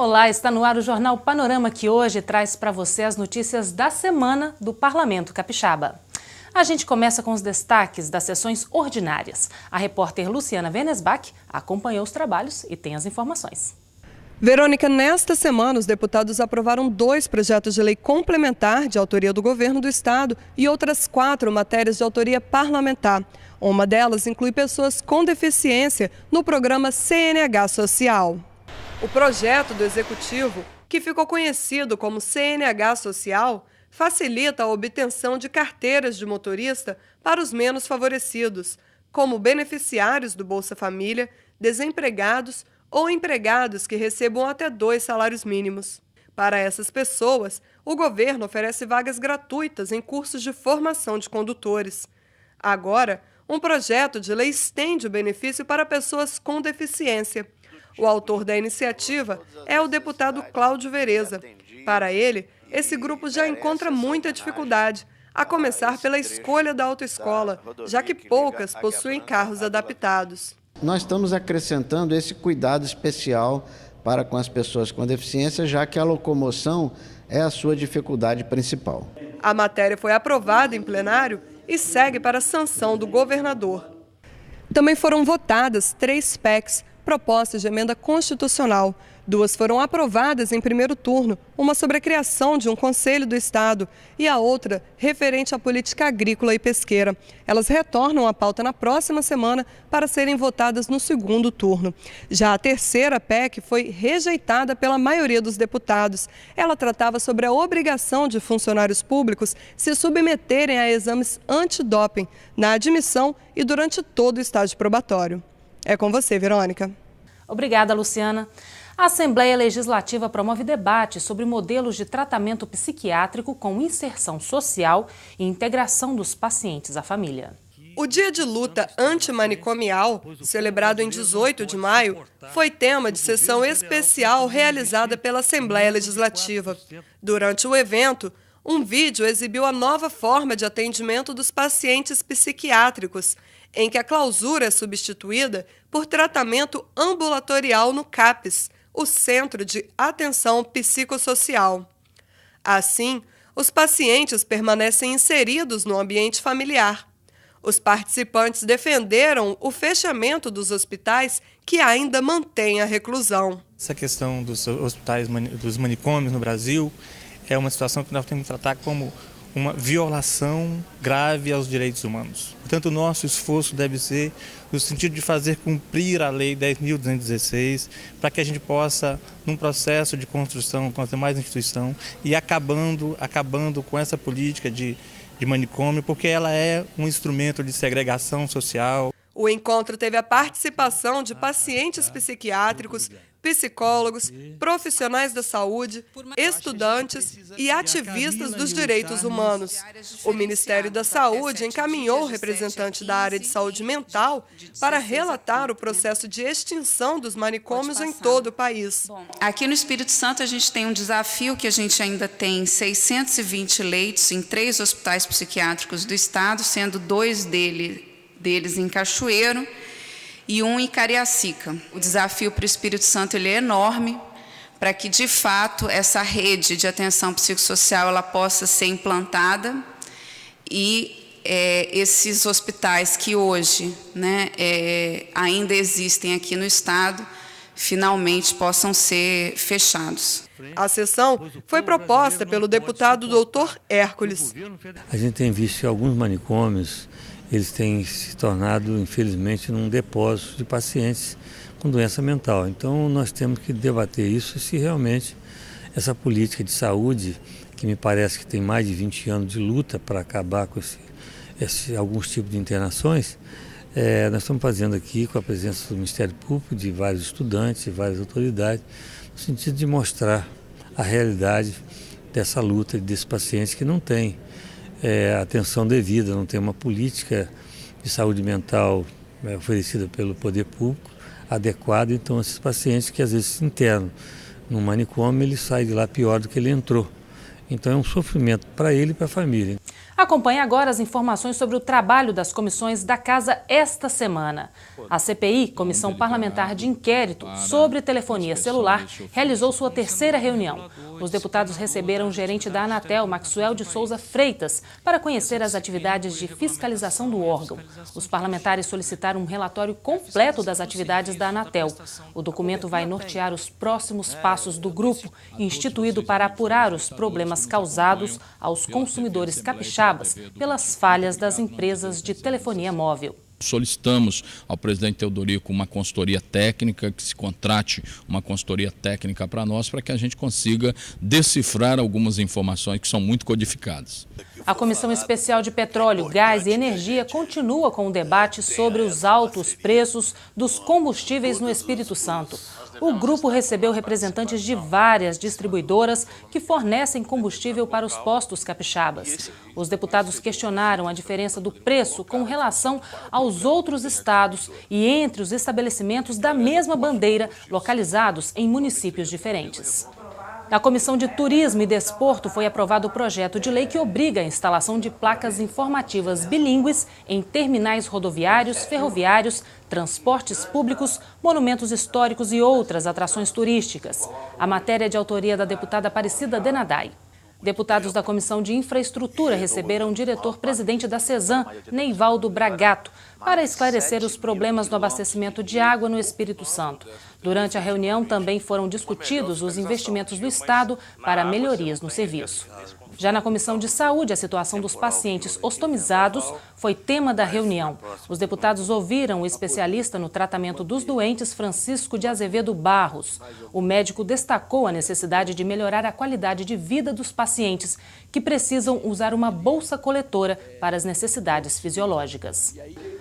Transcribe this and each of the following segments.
Olá, está no ar o Jornal Panorama, que hoje traz para você as notícias da semana do Parlamento Capixaba. A gente começa com os destaques das sessões ordinárias. A repórter Luciana Venesbach acompanhou os trabalhos e tem as informações. Verônica, nesta semana os deputados aprovaram 2 projetos de lei complementar de autoria do governo do estado e outras 4 matérias de autoria parlamentar. Uma delas inclui pessoas com deficiência no programa CNH Social. O projeto do Executivo, que ficou conhecido como CNH Social, facilita a obtenção de carteiras de motorista para os menos favorecidos, como beneficiários do Bolsa Família, desempregados ou empregados que recebam até 2 salários mínimos. Para essas pessoas, o governo oferece vagas gratuitas em cursos de formação de condutores. Agora, um projeto de lei estende o benefício para pessoas com deficiência. O autor da iniciativa é o deputado Cláudio Vereza. Para ele, esse grupo já encontra muita dificuldade, a começar pela escolha da autoescola, já que poucas possuem carros adaptados. Nós estamos acrescentando esse cuidado especial para com as pessoas com deficiência, já que a locomoção é a sua dificuldade principal. A matéria foi aprovada em plenário e segue para a sanção do governador. Também foram votadas 3 PECs, propostas de emenda constitucional. 2 foram aprovadas em primeiro turno, uma sobre a criação de um Conselho do Estado e a outra referente à política agrícola e pesqueira. Elas retornam à pauta na próxima semana para serem votadas no segundo turno. Já a terceira PEC foi rejeitada pela maioria dos deputados. Ela tratava sobre a obrigação de funcionários públicos se submeterem a exames antidoping na admissão e durante todo o estágio probatório. É com você, Verônica. Obrigada, Luciana. A Assembleia Legislativa promove debate sobre modelos de tratamento psiquiátrico com inserção social e integração dos pacientes à família. O Dia de Luta Antimanicomial, celebrado em 18 de maio, foi tema de sessão especial realizada pela Assembleia Legislativa. Durante o evento, um vídeo exibiu a nova forma de atendimento dos pacientes psiquiátricos, em que a clausura é substituída por tratamento ambulatorial no CAPS, o Centro de Atenção Psicossocial. Assim, os pacientes permanecem inseridos no ambiente familiar. Os participantes defenderam o fechamento dos hospitais que ainda mantêm a reclusão. Essa questão dos hospitais, dos manicômios no Brasil, é uma situação que nós temos que tratar como uma violação grave aos direitos humanos. Portanto, o nosso esforço deve ser no sentido de fazer cumprir a Lei 10.216, para que a gente possa, num processo de construção com as demais instituições, e acabando com essa política de manicômio, porque ela é um instrumento de segregação social. O encontro teve a participação de pacientes psiquiátricos, psicólogos, profissionais da saúde, estudantes e ativistas dos direitos humanos. O Ministério da Saúde encaminhou o representante da área de saúde mental para relatar o processo de extinção dos manicômios em todo o país. Aqui no Espírito Santo a gente tem um desafio que a gente ainda tem 620 leitos em 3 hospitais psiquiátricos do estado, sendo 2 deles em Cachoeiro e 1 em Cariacica. O desafio para o Espírito Santo ele é enorme, para que, de fato, essa rede de atenção psicossocial ela possa ser implantada e esses hospitais que hoje ainda existem aqui no estado, finalmente possam ser fechados. A sessão foi proposta pelo deputado Dr. Hércules. A gente tem visto que alguns manicômios eles têm se tornado, infelizmente, num depósito de pacientes com doença mental. Então, nós temos que debater isso, se realmente essa política de saúde, que me parece que tem mais de 20 anos de luta para acabar com alguns tipos de internações, nós estamos fazendo aqui com a presença do Ministério Público, de vários estudantes, de várias autoridades, no sentido de mostrar a realidade dessa luta desses pacientes que não têm atenção devida, não tem uma política de saúde mental oferecida pelo poder público adequada. Então, esses pacientes que às vezes se internam num manicômio, ele sai de lá pior do que ele entrou. Então, é um sofrimento para ele e para a família. Acompanhe agora as informações sobre o trabalho das comissões da Casa esta semana. A CPI, Comissão Parlamentar de Inquérito sobre Telefonia Celular, realizou sua terceira reunião. Os deputados receberam o gerente da Anatel, Maxwell de Souza Freitas, para conhecer as atividades de fiscalização do órgão. Os parlamentares solicitaram um relatório completo das atividades da Anatel. O documento vai nortear os próximos passos do grupo, instituído para apurar os problemas causados aos consumidores capixabas pelas falhas das empresas de telefonia móvel. Solicitamos ao presidente Teodorico uma consultoria técnica, que se contrate uma consultoria técnica para nós, para que a gente consiga decifrar algumas informações que são muito codificadas. A Comissão Especial de Petróleo, Gás e Energia continua com o debate sobre os altos preços dos combustíveis no Espírito Santo. O grupo recebeu representantes de várias distribuidoras que fornecem combustível para os postos capixabas. Os deputados questionaram a diferença do preço com relação aos outros estados e entre os estabelecimentos da mesma bandeira localizados em municípios diferentes. Na Comissão de Turismo e Desporto foi aprovado o projeto de lei que obriga a instalação de placas informativas bilíngues em terminais rodoviários, ferroviários, transportes públicos, monumentos históricos e outras atrações turísticas. A matéria é de autoria da deputada Aparecida Denadai. Deputados da Comissão de Infraestrutura receberam o diretor-presidente da CESAM, Neivaldo Bragato, para esclarecer os problemas no abastecimento de água no Espírito Santo. Durante a reunião também foram discutidos os investimentos do Estado para melhorias no serviço. Já na Comissão de Saúde, a situação dos pacientes ostomizados foi tema da reunião. Os deputados ouviram o especialista no tratamento dos doentes, Francisco de Azevedo Barros. O médico destacou a necessidade de melhorar a qualidade de vida dos pacientes, que precisam usar uma bolsa coletora para as necessidades fisiológicas.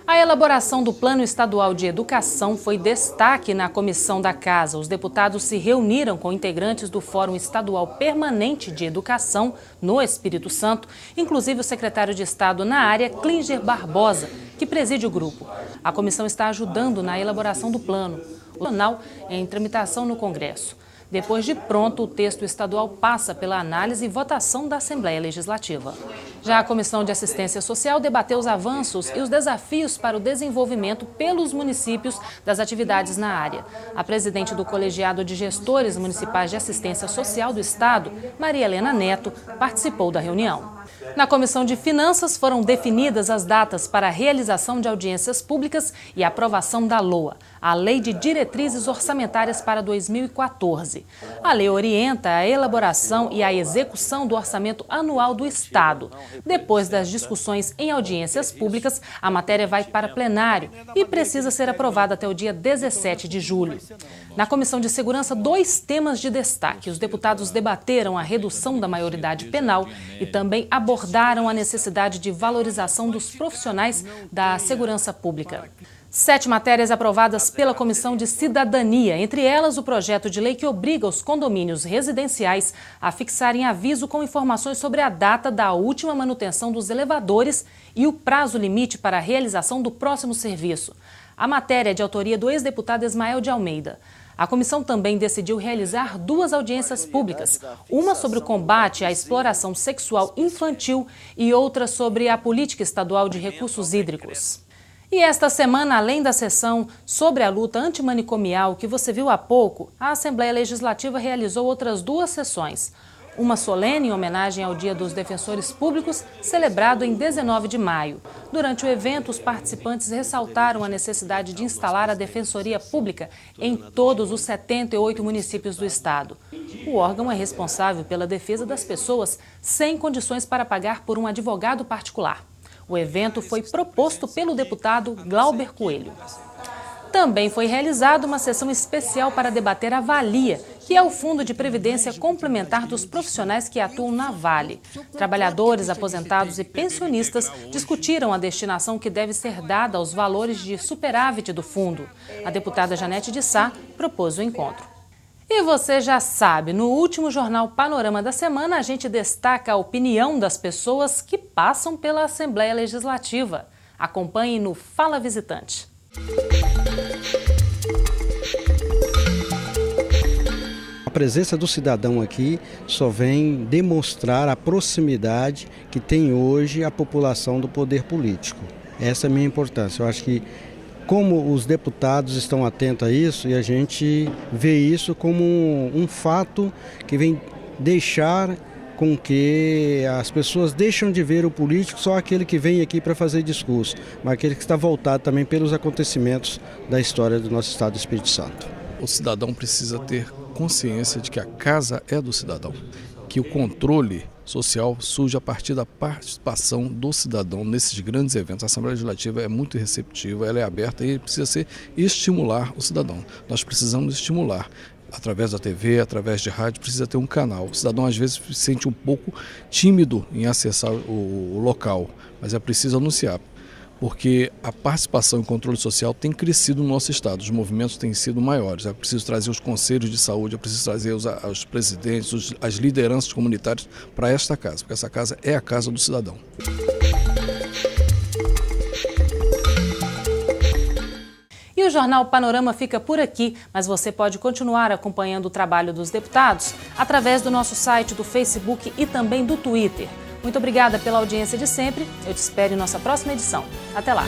A elaboração do Plano Estadual de Educação foi destaque na comissão da Casa. Os deputados se reuniram com integrantes do Fórum Estadual Permanente de Educação no Espírito Santo, inclusive o secretário de Estado na área, Klinger Barbosa, que preside o grupo. A comissão está ajudando na elaboração do plano. O jornal é em tramitação no Congresso. Depois de pronto, o texto estadual passa pela análise e votação da Assembleia Legislativa. Já a Comissão de Assistência Social debateu os avanços e os desafios para o desenvolvimento pelos municípios das atividades na área. A presidente do Colegiado de Gestores Municipais de Assistência Social do Estado, Maria Helena Neto, participou da reunião. Na Comissão de Finanças foram definidas as datas para a realização de audiências públicas e aprovação da LOA, a Lei de Diretrizes Orçamentárias para 2014. A lei orienta a elaboração e a execução do orçamento anual do Estado. Depois das discussões em audiências públicas, a matéria vai para plenário e precisa ser aprovada até o dia 17 de julho. Na Comissão de Segurança, 2 temas de destaque. Os deputados debateram a redução da maioridade penal e também abordaram a necessidade de valorização dos profissionais da segurança pública. 7 matérias aprovadas pela Comissão de Cidadania, entre elas o projeto de lei que obriga os condomínios residenciais a fixarem aviso com informações sobre a data da última manutenção dos elevadores e o prazo limite para a realização do próximo serviço. A matéria é de autoria do ex-deputado Ismael de Almeida. A comissão também decidiu realizar 2 audiências públicas, uma sobre o combate à exploração sexual infantil e outra sobre a política estadual de recursos hídricos. E esta semana, além da sessão sobre a luta antimanicomial que você viu há pouco, a Assembleia Legislativa realizou outras 2 sessões. Uma solene em homenagem ao Dia dos Defensores Públicos, celebrado em 19 de maio. Durante o evento, os participantes ressaltaram a necessidade de instalar a Defensoria Pública em todos os 78 municípios do estado. O órgão é responsável pela defesa das pessoas sem condições para pagar por um advogado particular. O evento foi proposto pelo deputado Glauber Coelho. Também foi realizada uma sessão especial para debater a Valia, que é o Fundo de Previdência Complementar dos profissionais que atuam na Vale. Trabalhadores, aposentados e pensionistas discutiram a destinação que deve ser dada aos valores de superávit do fundo. A deputada Janete de Sá propôs o encontro. E você já sabe, no último jornal Panorama da Semana, a gente destaca a opinião das pessoas que passam pela Assembleia Legislativa. Acompanhe no Fala Visitante. presença do cidadão aqui só vem demonstrar a proximidade que tem hoje a população do poder político. Essa é a minha importância. Eu acho que como os deputados estão atentos a isso, e a gente vê isso como um fato que vem deixar com que as pessoas deixam de ver o político só aquele que vem aqui para fazer discurso, mas aquele que está voltado também pelos acontecimentos da história do nosso estado do Espírito Santo. O cidadão precisa ter consciência de que a casa é do cidadão, que o controle social surge a partir da participação do cidadão nesses grandes eventos. A Assembleia Legislativa é muito receptiva, ela é aberta e precisa estimular o cidadão. Nós precisamos estimular. Através da TV, através de rádio, precisa ter um canal. O cidadão às vezes se sente um pouco tímido em acessar o local, mas é preciso anunciar. Porque a participação e o controle social tem crescido no nosso estado, os movimentos têm sido maiores. É preciso trazer os conselhos de saúde, é preciso trazer os presidentes, as lideranças comunitárias para esta casa, porque essa casa é a casa do cidadão. E o Jornal Panorama fica por aqui, mas você pode continuar acompanhando o trabalho dos deputados através do nosso site, do Facebook e também do Twitter. Muito obrigada pela audiência de sempre. Eu te espero em nossa próxima edição. Até lá!